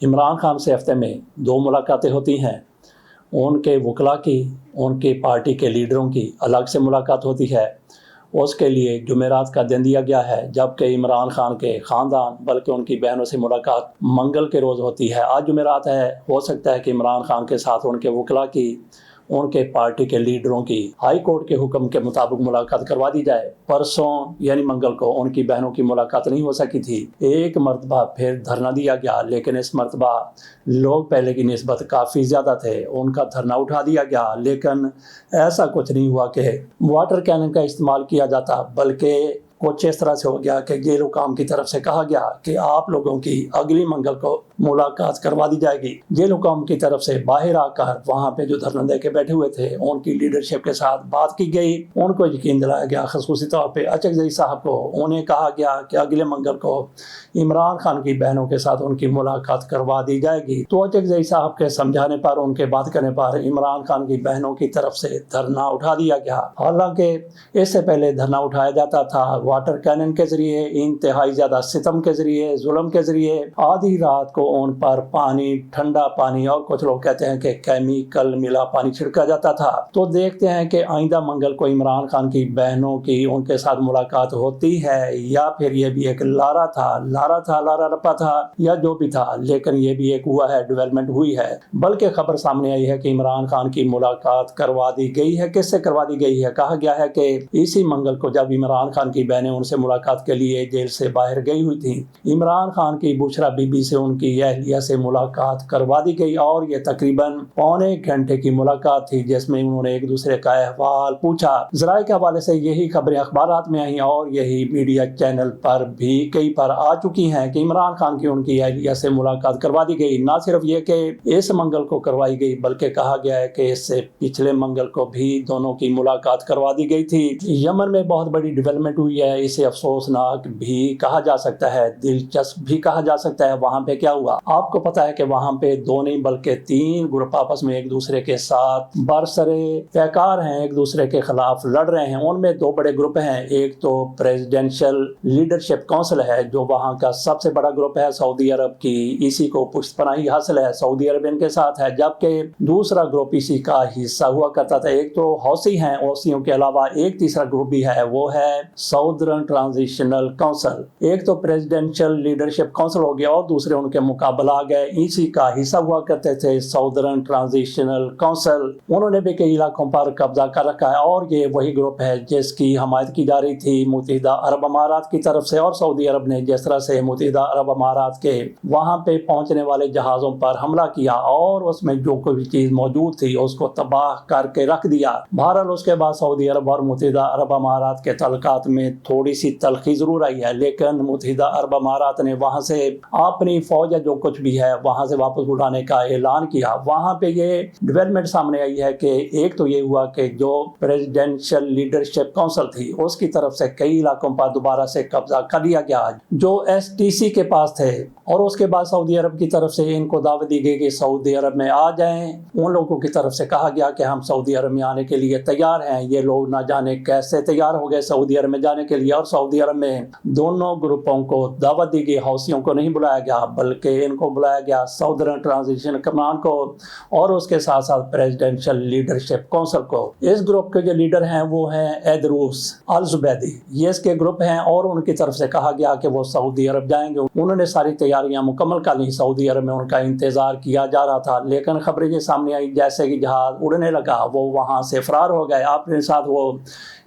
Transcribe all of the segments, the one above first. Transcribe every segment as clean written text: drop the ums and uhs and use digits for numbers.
عمران خان سے ہفتے میں 2 ملاقاتیں ہوتی ہیں۔ ان کے وکلا کی، ان کی پارٹی کے لیڈروں کی الگ سے ملاقات ہوتی ہے۔ اس کے لیے جمعرات کا دن دیا گیا ہے، جبکہ عمران خان کے خاندان بلکہ ان کی بہنوں سے ملاقات منگل کے روز ہوتی ہے۔ آج جمعرات ہے، ہو سکتا ہے کہ عمران خان کے ساتھ ان کے وکلا کی، ان کے پارٹی کے لیڈروں کی ہائی کورٹ کے حکم کے مطابق ملاقات کروا دی جائے۔ پرسوں یعنی منگل کو ان کی بہنوں کی ملاقات نہیں ہو سکی تھی۔ ایک مرتبہ پھر دھرنا دیا گیا، لیکن اس مرتبہ لوگ پہلے کی نسبت کافی زیادہ تھے۔ ان کا دھرنا اٹھا دیا گیا، لیکن ایسا کچھ نہیں ہوا کہ واٹر کینن کا استعمال کیا جاتا، بلکہ کچھ اس طرح سے ہو گیا کہ جیل حکام کی طرف سے کہا گیا کہ آپ لوگوں کی اگلی منگل کو ملاقات کروا دی جائے گی۔ جیل حکام کی طرف سے باہر آ کر وہاں پہ جو دھرنا دے کے بیٹھے ہوئے تھے ان کی لیڈرشپ کے ساتھ بات کی گئی، ان کو یقین دلایا گیا، خصوصی طور پہ اچکزئی صاحب کو۔ انہیں کہا گیا کہ اگلے منگل کو عمران خان کی بہنوں کے ساتھ ان کی ملاقات کروا دی جائے گی۔ تو اچکزئی صاحب کے سمجھانے پر، ان کے بات کرنے پر عمران خان کی بہنوں کی طرف سے دھرنا اٹھا دیا گیا۔ حالانکہ اس سے پہلے دھرنا اٹھایا جاتا تھا واٹر کینن کے ذریعے، انتہائی زیادہ ستم کے ذریعے، ظلم کے ذریعے۔ آدھی رات کو ان پر پانی، ٹھنڈا پانی اور کچھ لوگ کہتے ہیں کہ کیمیکل ملا پانی چھڑکا جاتا تھا۔ تو دیکھتے ہیں کہ آئندہ منگل کو عمران خان کی بہنوں کی ان کے ساتھ ملاقات ہوتی ہے یا پھر یہ بھی ایک لارا رپا تھا یا جو بھی تھا، لیکن یہ بھی ایک ہوا ہے، ڈیولپمنٹ ہوئی ہے۔ بلکہ خبر سامنے آئی ہے کہ عمران خان کی ملاقات کروا دی گئی ہے۔ کس سے کروا دی گئی ہے؟ کہا گیا ہے کہ اسی منگل کو جب عمران خان کی بہنیں ان سے ملاقات کے لیے جیل سے باہر گئی ہوئی تھیں، عمران خان کی بشرا بی بی سے ان کی اہلیہ سے ملاقات کروا دی گئی، اور یہ تقریباً پونے گھنٹے کی ملاقات تھی، جس میں انہوں نے ایک دوسرے کا احوال پوچھا۔ ذرائع کے حوالے سے یہی خبریں اخبارات میں آئیں اور یہی میڈیا چینل پر بھی کئی بار آ چکی ہیں کہ عمران خان کی ان کی اہلیہ سے ملاقات کروا دی گئی۔ نہ صرف یہ کہ اس منگل کو کروائی گئی، بلکہ کہا گیا ہے کہ اس سے پچھلے منگل کو بھی دونوں کی ملاقات کروا دی گئی تھی۔ یمن میں بہت بڑی ڈیولپمنٹ ہوئی ہے، اسے افسوسناک بھی کہا جا سکتا ہے، دلچسپ بھی کہا جا سکتا ہے۔ وہاں پہ کیا ہوا؟ آپ کو پتا ہے کہ وہاں پہ 2 نہیں بلکہ 3 گروپ آپس میں ایک دوسرے کے ساتھ برسرے پیکار ہیں، ایک دوسرے کے خلاف لڑ رہے ہیں۔ ان میں 2 بڑے گروپ ہیں۔ ایک تو پریزیڈینشل لیڈرشپ کونسل ہے، جو وہاں کا سب سے بڑا گروپ ہے، سعودی عرب کی اسی کو پشت پناہی حاصل ہے، سعودی عرب ان کے ساتھ ہے، جبکہ دوسرا گروپ اسی کا حصہ ہوا کرتا تھا۔ ایک تو حوثی ہیں، حوثیوں کے علاوہ ایک تیسرا گروپ بھی ہے، وہ ہے ساؤدرن ٹرانزیشنل کونسل۔ ایک تو پریزیڈینشل لیڈرشپ کونسل ہو گیا اور دوسرے ان کے مقابلہ آ گئے، اسی کا حصہ ہوا کرتے تھے ساؤدرن ٹرانزیشنل کونسل۔ انہوں نے بھی کئی علاقوں پر قبضہ کر رکھا ہے، اور یہ وہی گروپ ہے جس کی حمایت کی جا رہی تھی متحدہ عرب امارات کی طرف سے، اور سعودی عرب نے جس طرح سے متحدہ عرب امارات کے وہاں پہ پہنچنے والے جہازوں پر حملہ کیا اور اس میں جو کوئی چیز موجود تھی اس کو تباہ کر کے رکھ دیا۔ بہرحال اس کے بعد سعودی عرب اور متحدہ عرب امارات کے تعلقات میں تھوڑی سی تلخی ضرور آئی ہے، لیکن متحدہ عرب امارات نے وہاں سے اپنی فوج یا جو کچھ بھی ہے وہاں سے واپس اٹھانے کا اعلان کیا۔ وہاں پہ یہ ڈیولپمنٹ سامنے آئی ہے کہ ایک تو یہ ہوا کہ جو پریزیڈینشل لیڈرشپ کونسل تھی اس کی طرف سے کئی علاقوں پر دوبارہ سے قبضہ کر لیا گیا جو ایس ٹی سی کے پاس تھے، اور اس کے بعد سعودی عرب کی طرف سے ان کو دعوت دی گئی کہ سعودی عرب میں آ جائیں۔ ان لوگوں کی طرف سے کہا گیا کہ ہم سعودی عرب میں آنے کے لیے تیار ہیں۔ یہ لوگ نہ جانے کیسے تیار ہو گئے سعودی عرب میں جانے کے لیے، اور سعودی عرب میں دونوں گروپوں کو دعوت دی گئی۔ حوثیوں کو نہیں بلایا گیا، بلکہ ان کو بلایا گیا ساؤدرن ٹرانزیشن کمان کو، اور اس کے ساتھ ساتھ پریزیڈینشل لیڈرشپ کونسل کو۔ اس گروپ کے جو لیڈر ہیں وہ ہیں ایدروس الزبیدی، یہ اس کے گروپ ہیں، اور ان کی طرف سے کہا گیا کہ وہ سعودی عرب جائیں گے۔ انہوں نے ساری تیاریاں مکمل کر لی، سعودی عرب میں ان کا انتظار کیا جا رہا تھا، لیکن خبریں یہ سامنے آئی جیسے کہ جہاز اڑنے لگا وہ وہاں سے فرار ہو گئے، اپنے ساتھ وہ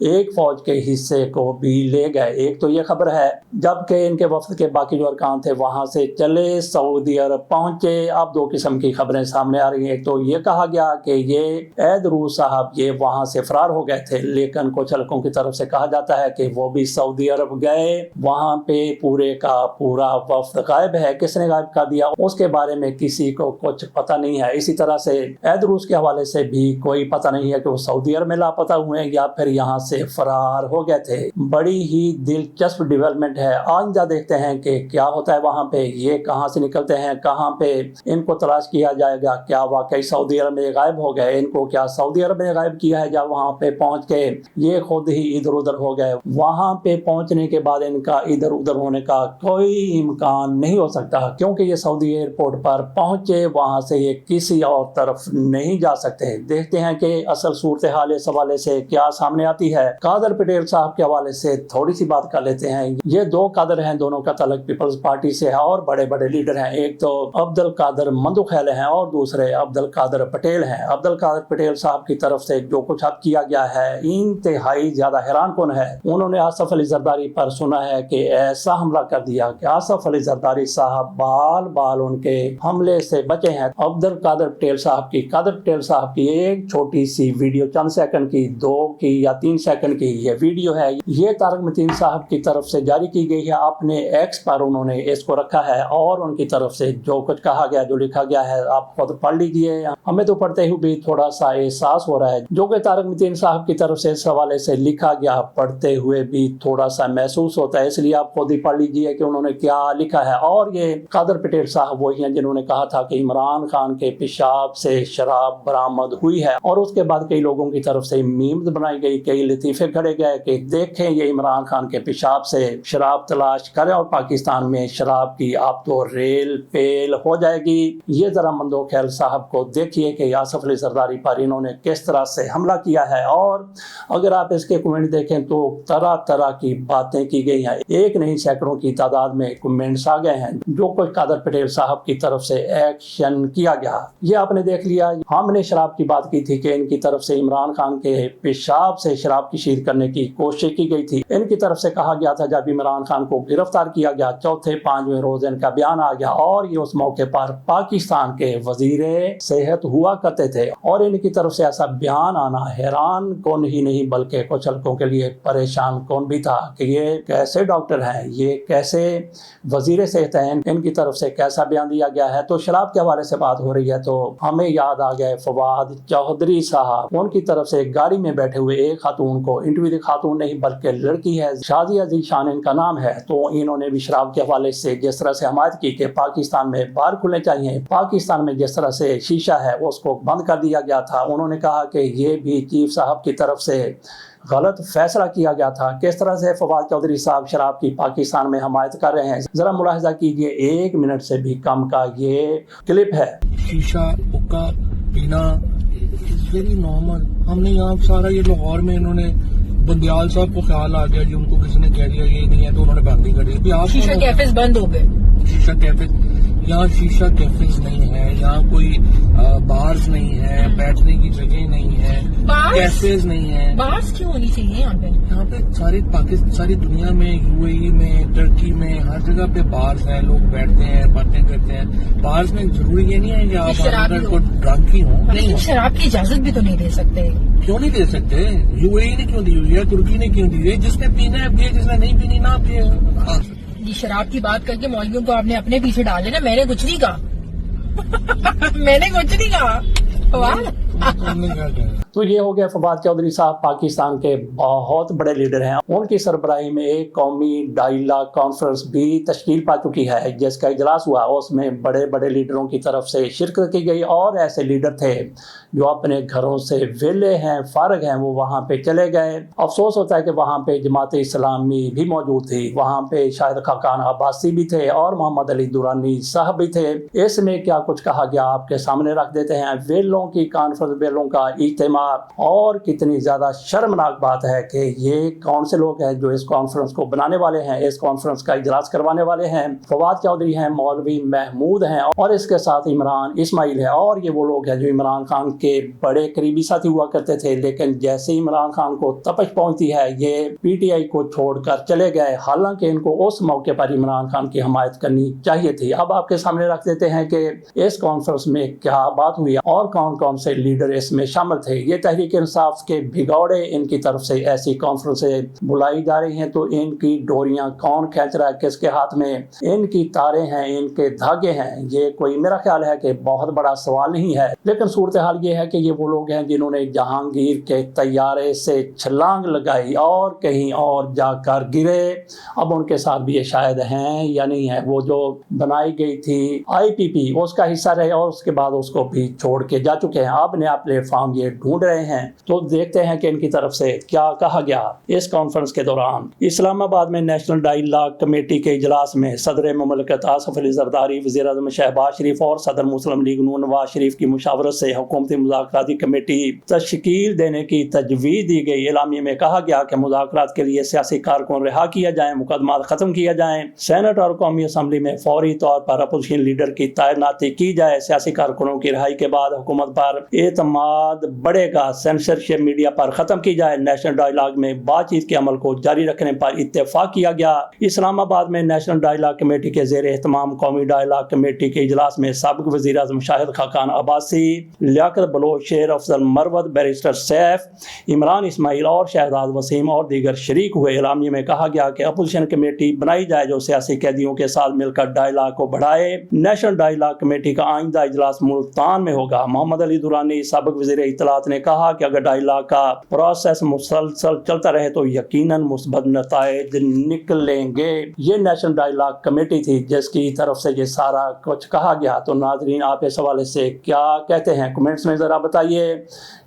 ایک فوج کے حصے کو بھی لے گئے۔ ایک تو یہ خبر ہے، جبکہ ان کے وفد کے باقی جو ارکان تھے وہاں سے چلے سعودی عرب پہنچے۔ اب 2 قسم کی خبریں سامنے آ رہی ہیں۔ ایک تو یہ کہا گیا کہ یہ ایدروس صاحب یہ وہاں سے فرار ہو گئے تھے، لیکن کچھ حلقوں کی طرف سے کہا جاتا ہے کہ وہ بھی سعودی عرب گئے، وہاں پہ پورے کا پورا وفد غائب ہے۔ کس نے غائب کر دیا اس کے بارے میں کسی کو کچھ پتہ نہیں ہے۔ اسی طرح سے ایدروس کے حوالے سے بھی کوئی پتہ نہیں ہے کہ وہ سعودی عرب میں لاپتہ ہوئے یا پھر یہاں سے فرار ہو گئے تھے۔ بڑی बड़ी ही दिलचस्प डेवलपमेंट है। आइंदा देखते हैं कि क्या होता है वहाँ पे, ये कहाँ से निकलते हैं, कहाँ पे इनको तलाश किया जाएगा, क्या वाकई सऊदी अरब में गायब हो गए, इनको क्या सऊदी अरब में गायब किया है, जब वहाँ पे पहुँच के ये खुद ही इधर उधर हो गए। वहाँ पे पहुँचने के बाद इनका इधर उधर होने का कोई इम्कान नहीं हो सकता, क्योंकि ये सऊदी एयरपोर्ट पर पहुँचे, वहाँ से ये किसी और तरफ नहीं जा सकते। देखते हैं कि असल सूरत हाल इस हवाले से क्या सामने आती है। कादर पटेल साहब के हवाले से थोड़ी सी बात कर लेते हैं। ये दो कादर हैं, दोनों का ताल्लुक पीपल्स पार्टी से है और बड़े बड़े लीडर हैं। एक तो अब्दुल कादर मंदुखैल हैं और दूसरे अब्दुल कादर पटेल हैं। अब्दुल कादर पटेल साहब की तरफ से जो कुछ अब किया गया है इंतहाई ज्यादा हैरान कौन है। उन्होंने आसिफ अली जरदारी पर सुना है कि ऐसा हमला कर दिया कि आसिफ अली जरदारी साहब बाल बाल उनके हमले से बचे हैं। अब्दुल कादर पटेल साहब की एक छोटी सी वीडियो, चंद सेकंड की, 2 की या 3 सेकंड की ये वीडियो है, ये तारक मतीन साहब की तरफ से जारी की गई है। अपने एक्स पर उन्होंने इसको रखा है और उनकी तरफ से जो कुछ कहा गया, जो लिखा गया है, आप खुद पढ़ लीजिए। हमें तो पढ़ते हुए भी थोड़ा सा एहसास हो रहा है, जो कि तारक मतीन साहब की तरफ से इस हवाले से लिखा गया, पढ़ते हुए भी थोड़ा सा महसूस होता है, इसलिए आप खुद ही पढ़ लीजिए कि उन्होंने क्या लिखा है। और ये कादर पटेल साहब वही हैं जिन्होंने कहा था कि इमरान खान के पेशाब से शराब बरामद हुई है, और उसके बाद कई लोगों की तरफ से मीम्स बनाई गई, कई लतीफे खड़े गए कि देखें ये इमरान खान के पेशाब से शराब तलाश करें और पाकिस्तान में शराब की आप तो रेल पेल हो जाएगी। ये जरा मंदोखैल साहब को देखिए कि आसिफ अली जरदारी पर इन्होंने किस तरह से हमला किया है। और अगर आप इसके कमेंट देखें तो तरह तरह की बातें की गई हैं, एक नहीं सैकड़ों की तादाद में कमेंट्स आ गए हैं। जो कुछ कादर पटेल साहब की तरफ से एक्शन किया गया ये आपने देख लिया। हमने शराब की बात की थी कि इनकी तरफ से इमरान खान के पेशाब से शराब की शीर करने की कोशिश की गई थी। इनकी तरफ से कहा गया था, जब इमरान खान को गिरफ्तार किया गया, चौथे 5वें रोज इनका बयान आ गया और ये उस मौके पर पाकिस्तान के वजीरे सेहत हुआ करते थे। और इनकी तरफ से ऐसा बयान आना हैरान कौन ही नहीं बल्कि कुछ हल्कों के लिए परेशान कौन भी था कि ये कैसे डॉक्टर हैं, ये कैसे वजीरे सेहत हैं, इनकी तरफ से कैसा बयान दिया गया है। तो शराब के हवाले से बात हो रही है तो हमें याद आ गए फवाद चौधरी साहब। उनकी तरफ से गाड़ी में बैठे हुए एक खातून को इंटरव्यू, खातून नहीं बल्कि लड़की है, शाजिया ज़ीशान इनका नाम है, तो इन्होंने भी शराब के हवाले से जिस तरह से हमायत की कि पाकिस्तान में बार खुलने चाहिए, पाकिस्तान में जिस तरह से शीशा है उसको बंद कर दिया गया था, उन्होंने कहा कि ये भी चीफ साहब की तरफ से गलत फैसला किया गया था। किस तरह से फवाद चौधरी साहब शराब की पाकिस्तान में हमायत कर रहे हैं, जरा मुलाहिजा कीजिए। 1 मिनट से भी कम का ये क्लिप है। शीशा हुक्का पीना वेरी नॉर्मल। हमने यहाँ सारा ये लाहौर में इन्होंने बंदियाल साहब को ख्याल आ गया जी, उनको किसी ने कह दिया ये नहीं है तो उन्होंने बंद ही कर दिया। शीशा कैफेज बंद हो गए। शीशा कैफे, यहाँ शीशा कैफेज नहीं है, यहाँ कोई बार्स नहीं है, बैठने की जगह नहीं है, कैफेज नहीं है। बार्स क्यों होनी चाहिए यहाँ पे? यहाँ पे सारी पाकिस्तान, सारी दुनिया में, यूएई में, टर्की में, हर जगह पे बार्स हैं, लोग बैठते हैं, बातें करते हैं। बार्स में जरूरी ये नहीं है कि आप अंदर को ड्रंक ही हो, लेकिन शराब की इजाजत भी तो नहीं दे सकते। क्यों नहीं दे सकते? यूएई ने क्यों दी हुई है, तुर्की ने क्यों दी है? जिसने पीना है पिए, जिसने नहीं पीनी ना पिए। ये शराब की बात करके मौलवियों को आपने अपने पीछे डाल लेना, मैंने कुछ नहीं कहा। मैंने कुछ नहीं कहा। तो ये हो गया फवाद चौधरी साहब, पाकिस्तान के बहुत बड़े लीडर हैं। उनकी सरबराही में एक कौमी डायलॉग कॉन्फ्रेंस भी तश्कील पा चुकी है जिसका इजलास हुआ। उसमें बड़े बड़े लीडरों की तरफ से शिरकत की गई और ऐसे लीडर थे जो अपने घरों से वेले हैं, फारग हैं, वो वहाँ पे चले गए। अफसोस होता है कि वहाँ पे जमात इस्लामी भी मौजूद थी, वहाँ पे शाहिद खाकान अब्बासी भी थे और मोहम्मद अली दुरानी साहब भी थे। इसमें क्या कुछ कहा गया आपके सामने रख देते हैं। वेलों की कॉन्फ्रेंस, वेलों का इज्तिमा, और कितनी ज़्यादा शर्मनाक बात है कि ये कौन से लोग हैं जो इस कॉन्फ्रेंस को बनाने वाले हैं, इस कॉन्फ्रेंस का इजलास करवाने वाले हैं। फवाद चौधरी हैं, मौलवी महमूद हैं और इसके साथ इमरान इस्माइल है। और ये वो लोग हैं जो इमरान खान के बड़े करीबी साथी हुआ करते थे, लेकिन जैसे इमरान खान को तपश पहुंचती है ये पीटीआई को छोड़कर चले गए। हालांकि इनको उस मौके पर इमरान खान की हमायत करनी चाहिए थी। अब आपके सामने रख देते हैं कि इस कॉन्फ्रेंस में क्या बात हुई और कौन कौन से लीडर लीडर इसमें शामिल थे। ये तहरीक इंसाफ के भिगौड़े इनकी तरफ से ऐसी कॉन्फ्रेंसें बुलाई जा रही हैं, तो इनकी डोरियां कौन खींच रहा है, किसके हाथ में इनकी तारे हैं, इनके धागे हैं, ये कोई मेरा ख्याल है कि बहुत बड़ा सवाल नहीं है। लेकिन सूरत हाल ये है कि ये वो लोग हैं जिन्होंने जहांगीर के तैयारे से छलांग लगाई और कहीं और जाकर गिरे। अब उनके साथ भी ये शायद हैं या नहीं है। वो जो बनाई गई थी IPP उसका हिस्सा रहे और उसके बाद उसको भी छोड़ के जा चुके हैं। अब नया प्लेटफॉर्म ये ढूंढ रहे हैं, तो देखते हैं कि इनकी तरफ से क्या कहा गया। इस कॉन्फ्रेंस के दौरान इस्लामाबाद में नेशनल डायलॉग कमेटी के इजलास में सदर मुमलिकत आसिफ अली जरदारी, वज़ीर आज़म शहबाज शरीफ और सदर मुस्लिम लीग नून नवाज शरीफ की मुशावरत से हुकूमती मुज़ाकराती कमेटी तश्कील देने की तजवीज़ दी गई। एलामिया में कहा गया कि मुज़ाकरात के लिए सियासी कारकुन रिहा किया जाए, मुकदमा खत्म किया जाए, सेनेट और कौमी असम्बली में फौरी तौर पर अपोजिशन लीडर की तैनाती की जाए। सियासी कारकुनों की रिहाई के बाद हुकूमत पर एतमाद बढ़ेगा, सेंसरशिप मीडिया पर खत्म की जाए। नेशनल डायलॉग में बातचीत के अमल को जारी रखने पर इत्तेफाक किया गया। इस्लामाबाद में नेशनल डायलॉग कमेटी के ज़ेर एहतमाम कौमी डायलॉग कमेटी के इजलास में साबिक वज़ीर आज़म शाहिद खाकान अब्बासी, लियाकत बलोच, शेर अफजल मरवत, बैरिस्टर सैफ, इमरान इस्माइल और शहजाद वसीम और दीगर शरीक हुए। एलामिया में कहा गया कि अपोजिशन कमेटी बनाई जाए जो सियासी कैदियों के साथ मिलकर डायलॉग को बढ़ाए। नेशनल डायलॉग कमेटी का आइंदा इजलास मुल्तान में होगा। मोहम्मद अली दुरानी, साबिक वज़ीर इत्तलात, ने कहा कि अगर डायलॉग का प्रोसेस मुसलसल चलता रहे तो यकीनन मुस्बत नताइज निकलेंगे। ये नेशनल डायलॉग कमेटी थी जिसकी तरफ से ये सारा कुछ कहा गया। तो नाजरीन, आप इस हवाले से क्या कहते हैं, कमेंट्स में ज़रा बताइए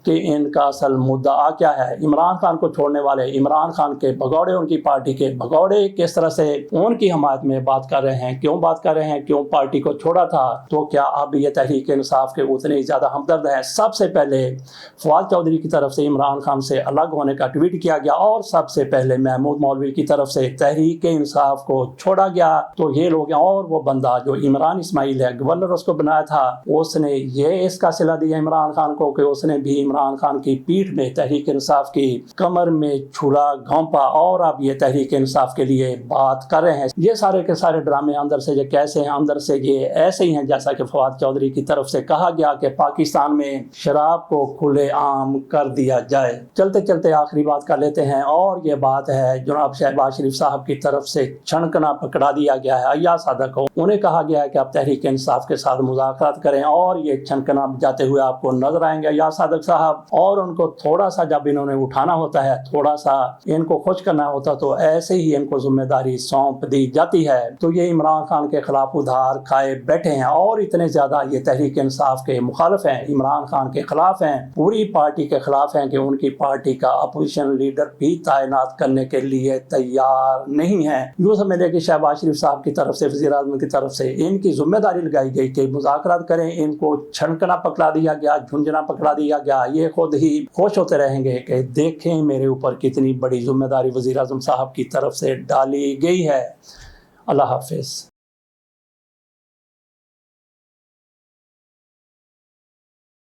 कि इनका असल मुद्दा क्या है। इमरान खान को छोड़ने वाले, इमरान खान के भगौड़े, उनकी पार्टी के भगौड़े किस तरह से उनकी हमायत में बात कर रहे हैं, क्यों बात कर रहे हैं, क्यों पार्टी को छोड़ा था। तो क्या अब ये तहरीक इंसाफ के उतने ही ज़्यादा हमदर्द है। सबसे पहले फवाद चौधरी की तरफ से इमरान खान से अलग होने का ट्वीट किया गया और सबसे पहले महमूद मौलवी की तरफ से तहरीक इंसाफ को छोड़ा गया। तो ये लोग हैं। और वो बंदा जो इमरान इस्माइल है, गवर्नर उसको बनाया था, उसने ये इसका सिला दिया इमरान खान को कि उसने भी इमरान खान की पीठ में तहरीक इंसाफ की कमर में छुरा घोंपा और अब ये तहरीक इंसाफ के लिए बात कर रहे हैं। ये सारे के सारे ड्रामे अंदर से ये कैसे हैं, अंदर से ये ऐसे ही हैं जैसा कि फवाद चौधरी की तरफ से कहा गया कि पाकिस्तान में शराब को खुलेआम कर दिया जाए। चलते चलते आखिरी बात कर लेते हैं और ये बात है जनाब शहबाज शरीफ साहब की तरफ से छनकना पकड़ा दिया गया है अय्याज सादक को। उन्हें कहा गया है कि आप तहरीक इंसाफ के साथ मुज़ाकरात करें और ये छनकना जाते हुए आपको नजर आएंगे अय्याज सादक साहब। और उनको थोड़ा सा जब इन्होंने उठाना होता है, थोड़ा सा इनको खुश करना होता तो ऐसे ही इनको जिम्मेदारी सौंप दी जाती है। तो ये इमरान खान के खिलाफ उधार खाए बैठे हैं और इतने ज्यादा ये तहरीक इंसाफ के मुखालिफ हैं, इमरान खान के खिलाफ हैं, पूरी पार्टी के खिलाफ हैं कि उनकी पार्टी का अपोजिशन लीडर भी तैनात करने के लिए तैयार नहीं है। यूँ समझे कि शहबाज शरीफ साहब की तरफ से, वज़ीर आज़म की तरफ से इनकी जिम्मेदारी लगाई गई कि मुज़ाकरात करें, इनको छनकना पकड़ा दिया गया, झुंझुना पकड़ा दिया गया। ये खुद ही खुश होते रहेंगे कि देखें मेरे ऊपर कितनी बड़ी जिम्मेदारी वज़ीर आज़म साहब की तरफ से डाली गई है। अल्लाह हाफिज़।